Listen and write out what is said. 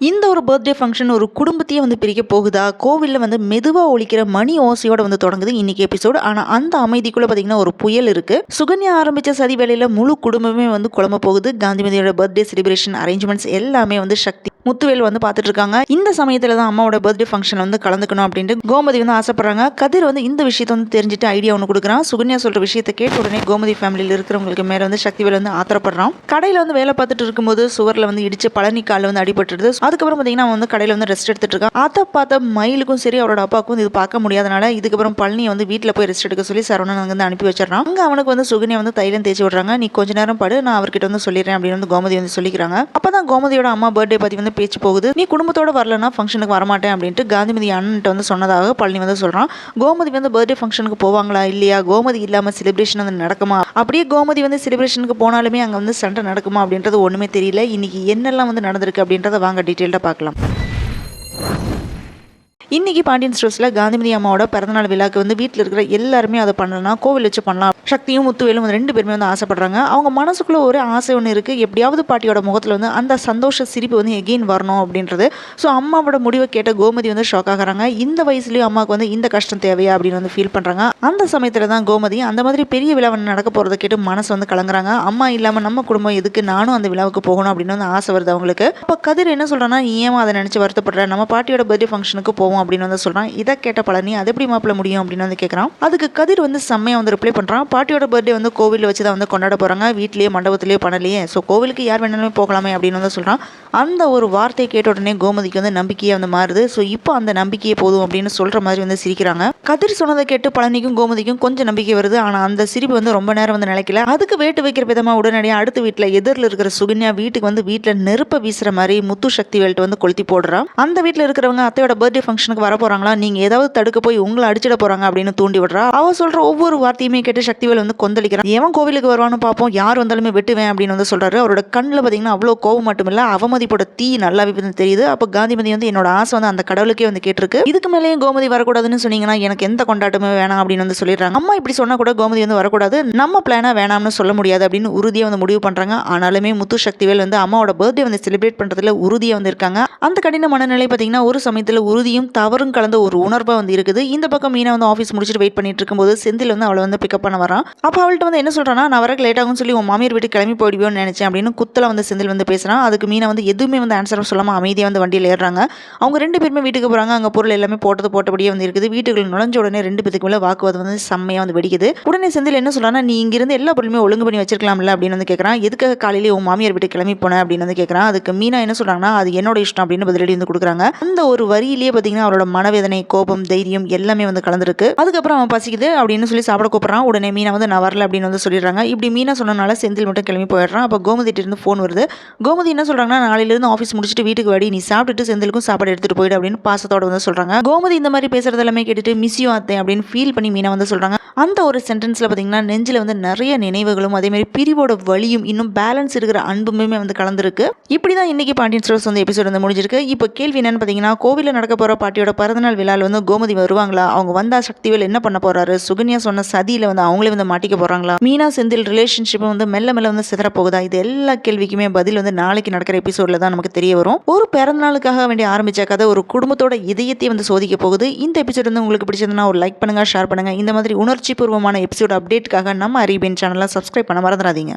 இந்த ஒரு birthday function ஒரு குடும்பத்தையே வந்து பிரிக்க போகுதா? கோவில்ல வந்து மெதுவா ஒலிக்கிற மணி ஓசையோட வந்து தொடங்குது இன்னைக்கு எபிசோடு. ஆனா அந்த அமைதிக்குள்ள பாத்தீங்கன்னா ஒரு புயல் இருக்கு. சுகன்யா ஆரம்பிச்ச சதி வேலையில முழு குடும்பமே வந்து குழம்ப போகுது. காந்திமதியோட பர்த்டே செலிப்ரேஷன் அரேஞ்ச்மெண்ட்ஸ் எல்லாமே வந்து சக்தி முத்துவேல் வந்து பார்த்துட்டு இருக்காங்க. இந்த சமயத்துல தான் அம்மாவோட பர்த்டே ஃபங்க்ஷன் வந்து கலந்துக்கணும் அப்படின்ட்டு கோமதி வந்து ஆசைப்படுறாங்க. கதிர் வந்து இந்த விஷயத்தை வந்து தெரிஞ்சுட்டு ஐடியா ஒன்று கொடுக்குறான். சுகன்யா சொல்ற விஷயத்தை கேட்ட உடனே கோமதி ஃபேமிலியில் இருக்கிறவங்களுக்கு மேல வந்து சக்திவேல் வந்து ஆத்திரப்படுறான். கடையில வந்து வேலை பார்த்துட்டு இருக்கும்போது சுவர்ல வந்து இடிச்சு பழனி காலில் வந்து அடிபட்டுருது. அதுக்கப்புறம் பார்த்தீங்கன்னா அவன் வந்து கடையில் வந்து ரெஸ்ட் எடுத்துட்டு இருக்கான். அதை பார்த்த மயிலுக்கும் சரி அவரோட அப்பாவுக்கும் இது பார்க்க முடியாதனால இதுக்கப்புறம் பழனியை வந்து வீட்டில் போய் ரெஸ்ட் எடுக்க சொல்லி சரவணன் அங்கே வந்து அனுப்பி வச்சிடறான். அங்கே அவனுக்கு வந்து சுகன்யா வந்து தைலம் தேய்ச்சி விடுறாங்க. நீ கொஞ்ச நேரம் படு, நான் அவர்கிட்ட வந்து சொல்லிடுறேன் அப்படின்னு வந்து கோமதி வந்து சொல்லிக்கிறாங்க. அப்பதான் கோமதியோட அம்மா பர்த்டே பத்தி வந்து பேச்சு போகுது. நீ குடும்பத்தோட வரலன்னா ஃபங்க்ஷனுக்கு வரமாட்டேன் அப்படின்ட்டு காந்திமதி அண்ணன்ட்ட வந்து சொன்னதாக பழனி வந்து சொல்றான். கோமதி வந்து பர்த்டே ஃபங்க்ஷனுக்கு போவாங்களா இல்லையா, கோமதி இல்லாம செலிப்ரேஷன் வந்து நடக்குமா, அப்படியே கோமதி வந்து செலிப்ரேஷனுக்கு போனாலுமே அங்கே வந்து சண்டை நடக்குமா அப்படின்றது ஒண்ணுமே தெரியல. இன்னைக்கு என்னெல்லாம் வந்து நடந்திருக்கு அப்படின்றத வாங்க டீட்டெயில்டா பார்க்கலாம். இன்னைக்கு பாண்டியன் ஸ்டோர்ஸில் காந்திமதி அம்மாவோட பிறந்தநாள் விழாக்கு வந்து வீட்டில் இருக்கிற எல்லாருமே அதை பண்ணலாம், கோவில் வச்சு பண்ணலாம். சக்தியும் முத்துவேலும் ரெண்டு பேருமே வந்து ஆசைப்படுறாங்க. அவங்க மனசுக்குள்ள ஒரு ஆசை ஒன்று இருக்குது, எப்படியாவது பாட்டியோட முகத்தில் வந்து அந்த சந்தோஷ சிரிப்பு வந்து எகெயின் வரணும் அப்படின்றது. ஸோ அம்மாவோட முடிவை கேட்ட கோமதி வந்து ஷாக் ஆகிறாங்க. இந்த வயசுலேயும் அம்மாவுக்கு வந்து இந்த கஷ்டம் தேவையா அப்படின்னு வந்து ஃபீல் பண்ணுறாங்க. அந்த சமயத்தில் தான் கோமதி அந்த மாதிரி பெரிய விழா வந்து நடக்க போகிறத கேட்டு மனசு வந்து கலங்குறாங்க. அம்மா இல்லாமல் நம்ம குடும்பம் எதுக்கு, நானும் அந்த விழாவுக்கு போகணும் அப்படின்னு வந்து ஆசை வருது அவங்களுக்கு. அப்போ கதிர் என்ன சொல்கிறான்னா, ஏன் அதை நினச்சி வருத்தப்படுற, நம்ம பாட்டியோட பர்த்டே ஃபங்க்ஷனுக்கு போவோம் அப்படின்னு வந்து சொல்றான். இதை கேட்ட பழனி அது எப்படி மாப்பிள்ள முடியும் அப்படின்னு வந்து கேட்கறான். அதுக்கு கதிர் வந்து செம்மையா வந்து ரிப்ளை பண்றான். பாட்டியோட பர்த்டே வந்து கோவிலில் வச்சு தான் வந்து கொண்டாட போறாங்க, வீட்லயே மண்டபத்திலேயே பண்ணலையே, ஸோ கோவிலுக்கு யார் வேணாலுமே போகலாமே அப்படின்னு வந்து சொல்றான். அந்த ஒரு வார்த்தையை கேட்ட உடனே கோமதிக்கு வந்து நம்பிக்கையே வந்து மாறுது. ஸோ இப்போ அந்த நம்பிக்கையே போதும் அப்படின்னு சொல்ற மாதிரி வந்து சிரிக்கிறாங்க. கதிர் சொன்னதை கேட்டு பழனிக்கும் கோமதிக்கும் கொஞ்சம் நம்பிக்கை வருது. ஆனா அந்த சிரிப்பு வந்து ரொம்ப நேரம் வந்து நிலைக்கல. அதுக்கு வேட்டு வைக்கிற விதமா உடனடியாக அடுத்த வீட்டில் எதிரில் இருக்கிற சுகன்யா வீட்டுக்கு வந்து வீட்டில் நெருப்ப வீசுற மாதிரி முத்து சக்தி வேல்ட்டு வந்து கொளுத்தி போடுறான். அந்த வீட்டில் இருக்கிறவங்க அத்தையோட பர்த்டே ஃபங்க்ஷனுக்கு வர போறாங்களா, நீங்க ஏதாவது தடுக்க போய் உங்களை அடிச்சிட போறாங்க அப்படின்னு தூண்டி விடுறா. அவ சொல்ற ஒவ்வொரு வார்த்தையுமே கேட்டு சக்திவேல் வந்து கொந்தளிக்கிறான். எவன் கோவிலுக்கு வருவான்னு பார்ப்போம், யார் வந்தாலுமே வெட்டுவேன் அப்படின்னு வந்து சொல்றாரு. அவரோட கண்ணில் பார்த்தீங்கன்னா அவ்வளோ கோவம் மட்டும் இல்ல, அவமதிப்போட தீ நல்லாவே தெரியுது. அப்போ காந்திமதி வந்து என்னோட ஆசை வந்து அந்த கடவுளுக்கே வந்து கேட்டிருக்கு, இதுக்கு மேலேயும் கோமதி வரக்கூடாதுன்னு சொன்னீங்கன்னா எனக்கு எந்த கொண்டாட்டமே வேணாம் அப்படின்னு வந்து சொல்லிடுறாங்க. அம்மா இப்படி சொன்னா கூட கோமதி வந்து வரக்கூடாது, நம்ம பிளானா வேணாம்னு சொல்ல முடியாது அப்படின்னு உறுதியாக வந்து முடிவு பண்றாங்க. ஆனாலுமே முத்து சக்திவேல் வந்து அம்மாவோட பர்த்டே வந்து செலிப்ரேட் பண்றதுல உறுதியாக வந்து இருக்காங்க. அந்த கடின மனநிலை பார்த்தீங்கன்னா ஒரு சமயத்தில் உறுதியும் தவறும் கலந்த ஒரு உணர்வா வந்து இருக்குது. இந்த பக்கம் மீனா வந்து ஆஃபீஸ் முடிச்சுட்டு வெயிட் பண்ணிட்டு இருக்கும்போது செந்தில் வந்து அவளை வந்து பிக்கப் பண்ண வரான். அப்போ அவள்கிட்ட வந்து என்ன சொல்றான்னா, நான் வரக்கு லேட் ஆகும்னு சொல்லி உன் மாமியார் வீட்டு கிளம்பி போயிடுவோன்னு நினைச்சேன் அப்படின்னு குத்தல வந்து செந்தில் வந்து பேசுறான். அதுக்கு மீனா வந்து எதுவுமே வந்து ஆன்சர் சொல்லாம அமைதியாக வந்து வண்டியில் ஏறுறாங்க. அவங்க ரெண்டு பேருமே வீட்டுக்கு போறாங்க. அங்கே பொருள் எல்லாமே போட்டபடியே வந்து இருக்குது. வீட்டுக்குள்ள நுழைஞ்ச உடனே ரெண்டு பேருக்கு மேலே வாக்குவாதம் வந்து செம்மையா வந்து வெடிக்குது. உடனே செந்தில் என்ன சொல்றான்னா, நீ இங்கிருந்து எல்லா பொருளுமே ஒழுங்கு பண்ணி வச்சிருக்கலாம்ல அப்படின்னு வந்து கேட்கறான். எதுக்காக காலையிலேயே உன் மாமியார் வீட்டு கிளம்பி போன அப்படின்னு வந்து கேட்கறான். அதுக்கு மீனா என்ன சொல்றாங்கன்னா, அது என்னோட இஷ்டம் அப்படின்னு பதிலடி வந்து கொடுக்குறாங்க. அந்த ஒரு வரியிலேயே பார்த்தீங்கன்னா அவரோட மனவேதனை, கோபம், தைரியம் எல்லாமே வந்து கலந்துருக்கு. அதுக்கப்புறம் அவன் பசிக்குது அப்படின்னு சொல்லி சாப்பிட கூப்பிடுறான். உடனே மீனா வந்து நான் வரல அப்படின்னு வந்து சொல்லிடுறாங்க. இப்படி மீனா சொன்னனால செந்தில் மட்டும் கிளம்பி போயிடுறான். அப்போ கோமதிட்டு இருந்து ஃபோன் வருது. கோமதி என்ன சொல்றாங்கன்னா, நாளையிலிருந்து ஆஃபீஸ் முடிச்சுட்டு வீட்டுக்கு வாடி, நீ சாப்பிட்டுட்டு செந்திலுக்கும் சாப்பாடு எடுத்துட்டு போயிடு அப்படின்னு பாசத்தோட வந்து சொல்றாங்க. கோமதி இந்த மாதிரி பேசுறது எல்லாமே கேட்டுட்டு மிஸ் யூ அத்தை அப்படின்னு ஃபீல் பண்ணி மீனா வந்து சொல்றாங்க. அந்த ஒரு சென்டென்ஸ்ல பாத்தீங்கன்னா நெஞ்சில வந்து நிறைய நினைவுகளும் அதே மாதிரி பிரிவோட வலியும் இன்னும் பேலன்ஸ் இருக்கிற அன்புமே வந்து கலந்துருக்கு. இப்படிதான் இன்னைக்கு பாண்டியன் ஸ்டோர்ஸ் வந்து எபிசோட் வந்து முடிஞ்சிருக்கு. இப்போ கேள்வி என்னன்னு பாத்தீங்கன்னா, கோவிலில் நடக்க போற பாட்டியோட பிறந்தநாள் விழாவில் வந்து கோமதி வருவாங்களா, அவங்க வந்தா சக்திவேல் என்ன பண்ண போறாரு, சுகன்யா சொன்ன சதியில வந்து அவங்களே வந்து மாட்டிக்க போறாங்களா, மீனா செந்தில் ரிலேஷன்ஷிப் வந்து மெல்ல மெல்ல வந்து சிதற போகுதா, இது எல்லா கேள்விக்குமே பதில் வந்து நாளைக்கு நடக்கிற எபிசோட்ல தான் நமக்கு தெரிய வரும். ஒரு பிறந்தநாளுக்காக வேண்டிய ஆரம்பிச்ச கதை ஒரு குடும்பத்தோட இதயத்தை வந்து சோதிக்க போகுது. இந்த எபிசோட் வந்து உங்களுக்கு பிடிச்சதுன்னா ஒரு லைக் பண்ணுங்க, ஷேர் பண்ணுங்க. இந்த மாதிரி உணர்ச்சி பூர்வமான எபிசோட் அப்டேட்டுக்காக நம்ம அறிவியன் சேனலை சப்ஸ்கிரைப் பண்ண மறந்துடாதீங்க.